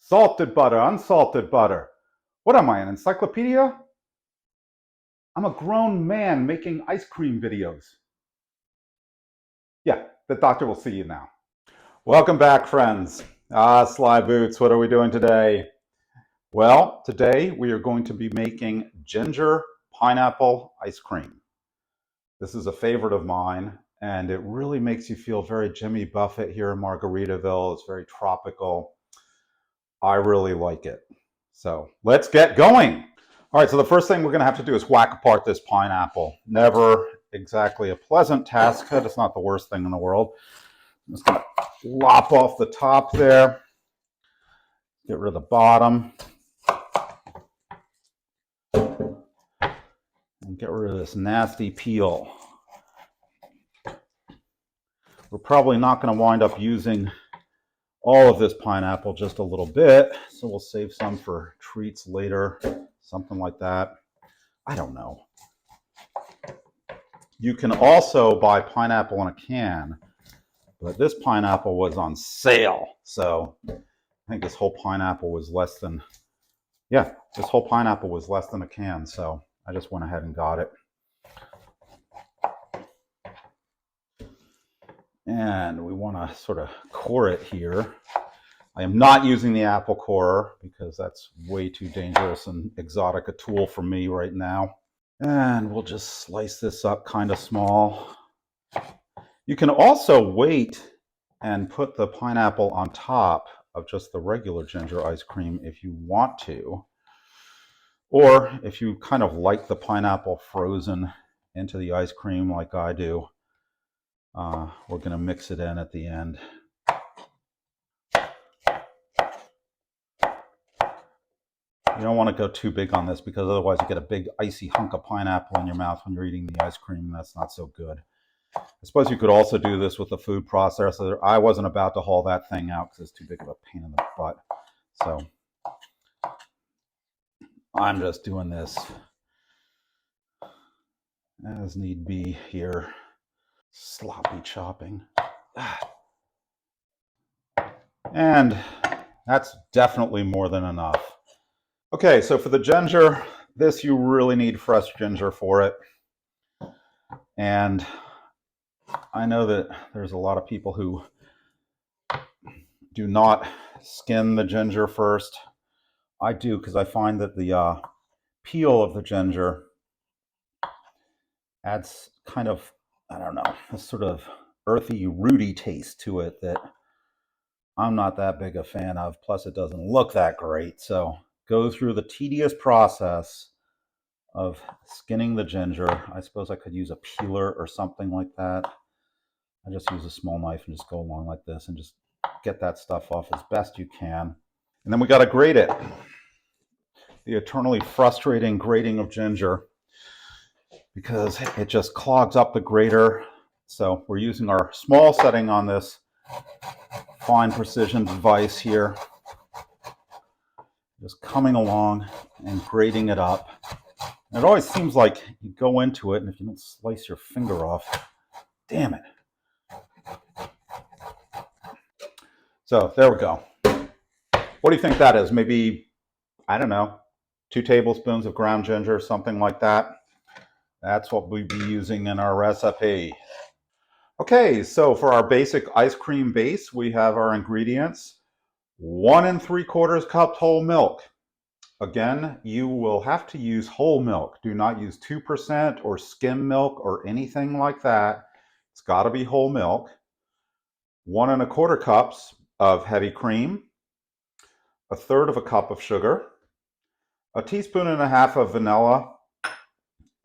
Salted butter, unsalted butter. What am I, an encyclopedia? I'm a grown man making ice cream videos. Yeah, the doctor will see you now. Welcome back, friends. Sly Boots, what are we doing today? Well, today we are going to be making ginger pineapple ice cream. This is a favorite of mine, and it really makes you feel very Jimmy Buffett here in Margaritaville. It's very tropical. I really like it. So let's get going. All right, so the first thing we're going to have to do is whack apart this pineapple. Never exactly a pleasant task, but it's not the worst thing in the world. I'm just going to lop off the top there, get rid of the bottom, and get rid of this nasty peel. We're probably not going to wind up using all of this pineapple, just a little bit, so we'll save some for treats later, something like that. I don't know. You can also buy pineapple in a can, but this pineapple was on sale, so I think this whole pineapple was less than, this whole pineapple was less than a can, so I just went ahead and got it. And we want to sort of core it here. I am not using the apple corer because that's way too dangerous and exotic a tool for me right now. And we'll just slice this up kind of small. You can also wait and put the pineapple on top of just the regular ginger ice cream if you want to. Or if you kind of like the pineapple frozen into the ice cream like I do, we're going to mix it in at the end. You don't want to go too big on this because otherwise you get a big icy hunk of pineapple in your mouth when you're eating the ice cream, and that's not so good. I suppose you could also do this with a food processor. I wasn't about to haul that thing out because it's too big of a pain in the butt. So I'm just doing this as need be here. Sloppy chopping. And that's definitely more than enough. Okay, so for the ginger, this you really need fresh ginger for it. And I know that there's a lot of people who do not skin the ginger first. I do because I find that the peel of the ginger adds kind of, I don't know, a sort of earthy, rooty taste to it that I'm not that big a fan of. Plus, it doesn't look that great. So go through the tedious process of skinning the ginger. I suppose I could use a peeler or something like that. I just use a small knife and just go along like this and just get that stuff off as best you can. And then we got to grate it. The eternally frustrating grating of ginger, because it just clogs up the grater. So we're using our small setting on this fine precision device here. Just coming along and grating it up. And it always seems like you go into it, and if you don't slice your finger off, damn it. So there we go. What do you think that is? Maybe, I don't know, 2 tablespoons of ground ginger, something like that. That's what we'll be using in our recipe. Okay, so for our basic ice cream base, we have our ingredients. 1 3/4 cups whole milk. Again, you will have to use whole milk. Do not use 2% or skim milk or anything like that. It's got to be whole milk. 1 1/4 cups of heavy cream. 1/3 cup of sugar. 1.5 teaspoons of vanilla.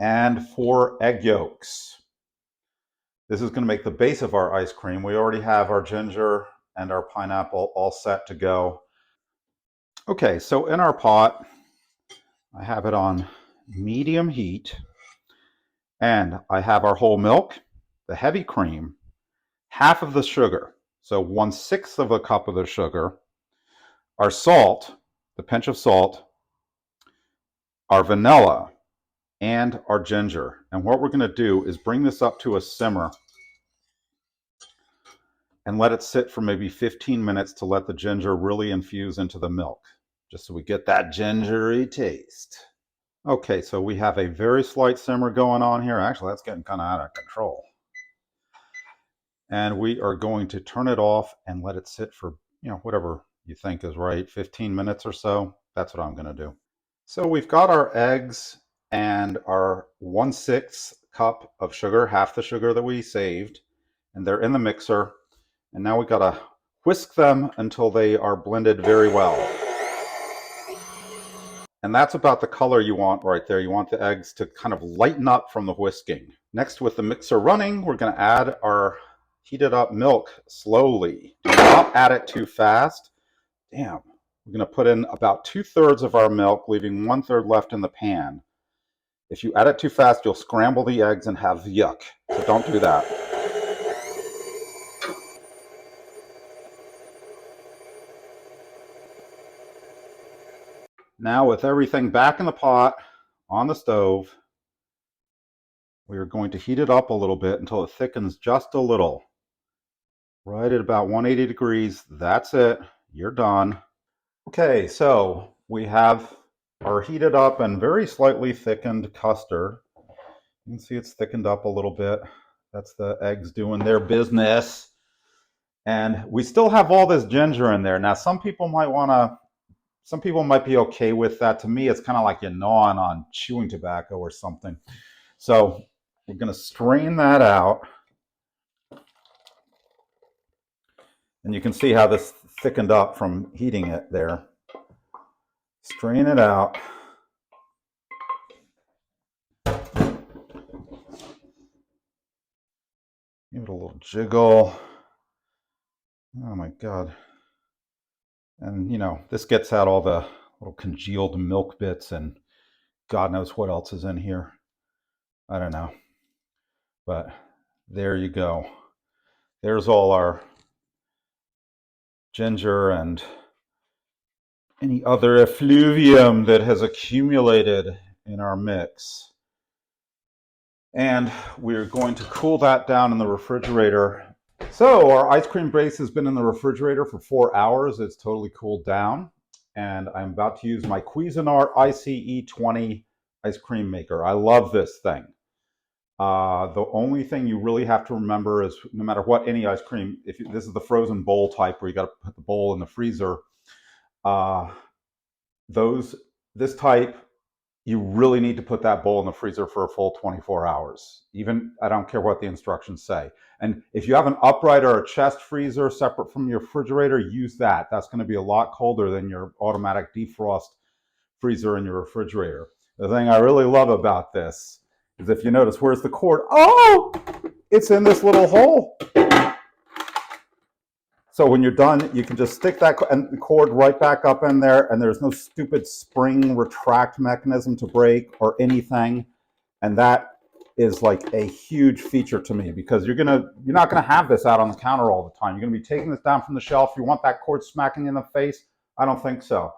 And 4 egg yolks. This is going to make the base of our ice cream. We already have our ginger and our pineapple all set to go. Okay, so in our pot, I have it on medium heat, and I have our whole milk, the heavy cream, half of the sugar, so 1/6 cup of the sugar, our salt, the pinch of salt, our vanilla, and our ginger. And what we're going to do is bring this up to a simmer and let it sit for maybe 15 minutes to let the ginger really infuse into the milk, just so we get that gingery taste. Okay, so we have a very slight simmer going on here. Actually, that's getting kind of out of control. And we are going to turn it off and let it sit for, whatever you think is right, 15 minutes or so. That's what I'm going to do. So we've got our eggs and our 1/6 cup of sugar, half the sugar that we saved, and they're in the mixer. And now we've got to whisk them until they are blended very well. And that's about the color you want right there. You want the eggs to kind of lighten up from the whisking. Next, with the mixer running, we're going to add our heated up milk slowly. Do not add it too fast. Damn. We're going to put in about 2/3 of our milk, leaving 1/3 left in the pan. If you add it too fast, you'll scramble the eggs and have yuck. So don't do that. Now, with everything back in the pot on the stove, we are going to heat it up a little bit until it thickens just a little. Right at about 180 degrees. That's it. You're done. Okay, so we have our heated up and very slightly thickened custard. You can see it's thickened up a little bit. That's the eggs doing their business. And we still have all this ginger in there. Now, some people might be okay with that. To me, it's kind of like you're gnawing on chewing tobacco or something. So we're going to strain that out. And you can see how this thickened up from heating it there. Strain it out. Give it a little jiggle. Oh my God. And this gets out all the little congealed milk bits and God knows what else is in here. I don't know. But there you go. There's all our ginger and any other effluvium that has accumulated in our mix. And we're going to cool that down in the refrigerator. So our ice cream base has been in the refrigerator for 4 hours. It's totally cooled down. And I'm about to use my Cuisinart ICE20 ice cream maker. I love this thing. The only thing you really have to remember is no matter what, any ice cream, this is the frozen bowl type where you got to put the bowl in the freezer. This type, you really need to put that bowl in the freezer for a full 24 hours. Even, I don't care what the instructions say. And if you have an upright or a chest freezer separate from your refrigerator, use that. That's going to be a lot colder than your automatic defrost freezer in your refrigerator. The thing I really love about this is, if you notice, where's the cord? Oh, it's in this little hole. So when you're done, you can just stick that cord right back up in there, and there's no stupid spring retract mechanism to break or anything. And that is like a huge feature to me, because you're not gonna have this out on the counter all the time. You're gonna be taking this down from the shelf. You want that cord smacking you in the face? I don't think so.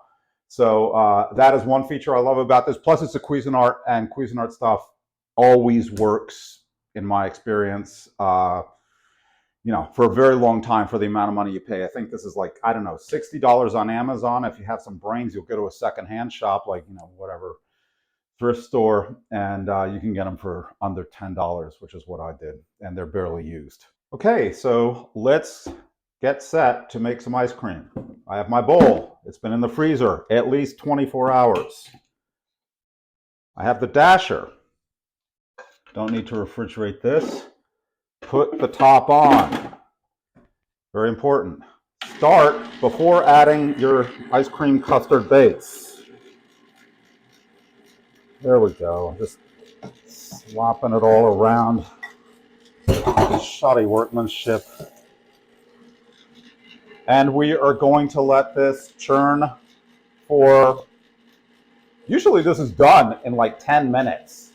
So that is one feature I love about this. Plus, it's a Cuisinart, and Cuisinart stuff always works in my experience. For a very long time for the amount of money you pay. I think this is like, I don't know, $60 on Amazon. If you have some brains, you'll go to a secondhand shop, like, whatever, thrift store, and you can get them for under $10, which is what I did. And they're barely used. Okay, so let's get set to make some ice cream. I have my bowl. It's been in the freezer at least 24 hours. I have the dasher. Don't need to refrigerate this. Put the top on. Very important. Start before adding your ice cream custard base. There we go. Just slopping it all around. Shoddy workmanship. And we are going to let this churn for, usually this is done in like 10 minutes,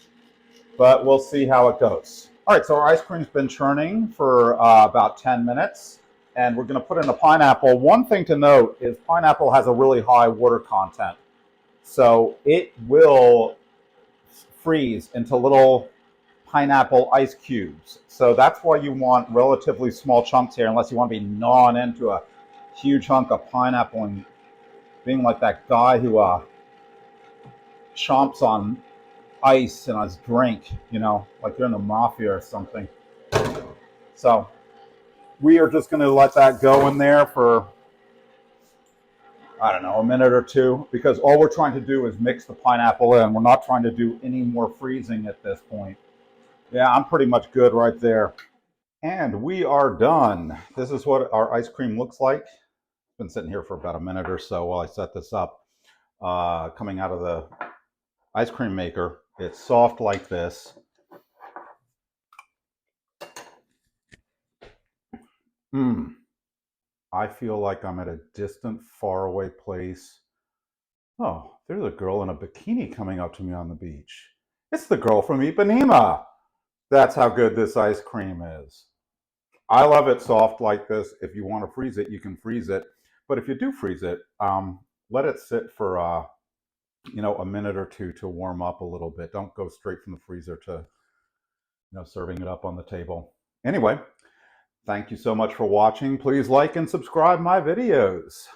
but we'll see how it goes. All right, so our ice cream's been churning for about 10 minutes, and we're going to put in a pineapple. One thing to note is pineapple has a really high water content, so it will freeze into little pineapple ice cubes. So that's why you want relatively small chunks here, unless you want to be gnawing into a huge hunk of pineapple and being like that guy who chomps on ice in his drink, you know, like you're in the mafia or something. So we are just going to let that go in there for, I don't know, a minute or two, because all we're trying to do is mix the pineapple in. We're not trying to do any more freezing at this point. Yeah, I'm pretty much good right there. And we are done. This is what our ice cream looks like. It's been sitting here for about a minute or so while I set this up. Coming out of the ice cream maker. It's soft like this. I feel like I'm at a distant, faraway place. Oh, there's a girl in a bikini coming up to me on the beach. It's the girl from Ipanema. That's how good this ice cream is. I love it soft like this. If you want to freeze it, you can freeze it. But if you do freeze it, let it sit for a minute or two to warm up a little bit. Don't go straight from the freezer to serving it up on the table. Anyway, thank you so much for watching. Please like and subscribe my videos.